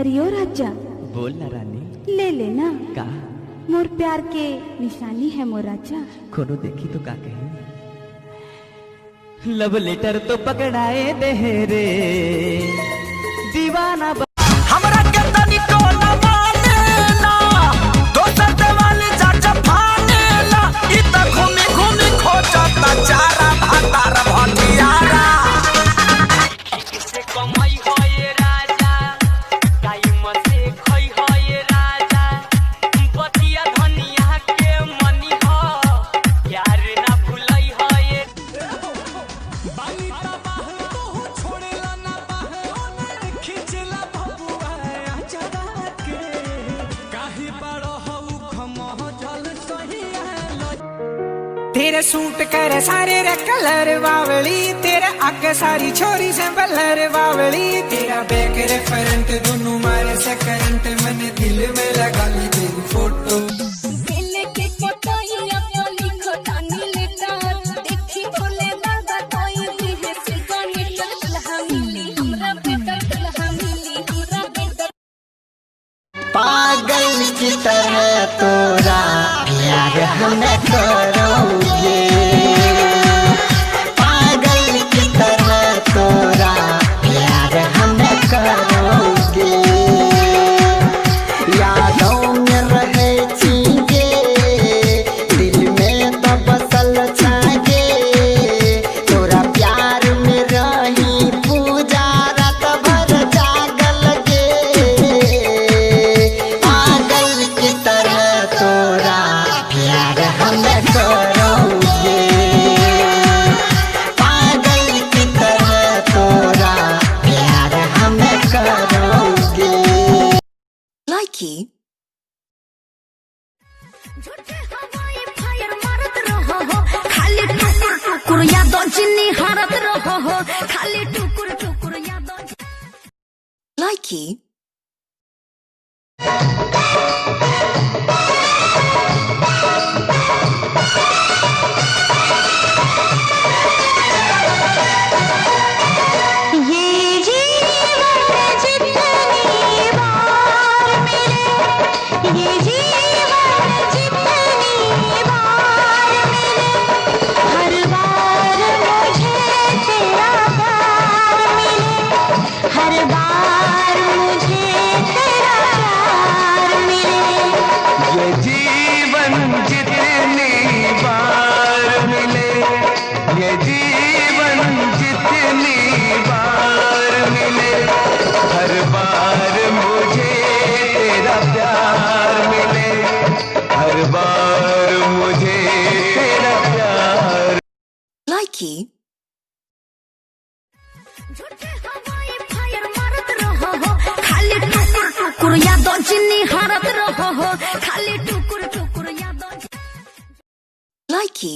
अरियो राजा बोल ना रानी। ले लेना का मोर प्यार के निशानी है मोर राजा। कोनो देखी तो का कही। लव लेटर तो पकड़ाए दे रे दीवाना हमरा के तनिको न मानेला दोसर देवाली चाचा फानेला ई त घूमी घूमी खोजत चारा भातार भटियारा किसे कमाई होए राजा टाइम से खई होए राजा पतिया धनिया के मनी हो यार ना भुलई होए बाई ता बाह तो छोड़ेला ना बाह ओने खिचला बबुआ आचरा के काहे बड़ हऊ खमह जल सहिया तेरे सूट कर सारे रे कलर बावली तेरे आगे सारी छोरी से बलर बावली तेरा बैक रेफरेंट दोनों मारे से करंट मैंने दिल में लगा ली तेरी फोटो दिल के कोताहिया तो लिखो तानी लेटर देखी भोले बाबा कोई भी है सिगानी दुल्हा मिली हमरा बेटर दुल्हा मिली हमरा बेटर पागल की तरह तोरा प्यार हम करोगे पागल की तरह तोरा प्यार हम करोगे यादों में रहे छीगे दिल में तो बसल छागे तोरा प्यार में रही पूजा रात भर जागल गे पागल की तरह तोरा प्यार हम करोगे पागल की तरह तोरा प्यार हम करोगे लाइकी झूठे हवाई फायर मारत रहो हो खाली टुकुर टुकुर यादों जिन्नी हारत रहो हो खाली टुकुर टुकुर यादों लाइकी ये जीवन जितनी बार मिले ये जीवन जितनी बार मिले हर बार मुझे तेरा प्यार मिले हर बार मुझे तेरा प्यार मिले ये जीवन जितनी बार मिले ये जीवन जितनी बार मिले हर बार मुझे तेरा प्यार मिले हर बार मुझे तेरा प्यार लाइकी झूठे हवाई फायर मारत रहो हो खाली टुकुर टुकुर यादों जिन्नी हारत रहो हो खाली टुकुर टुकुर यादों लाइकी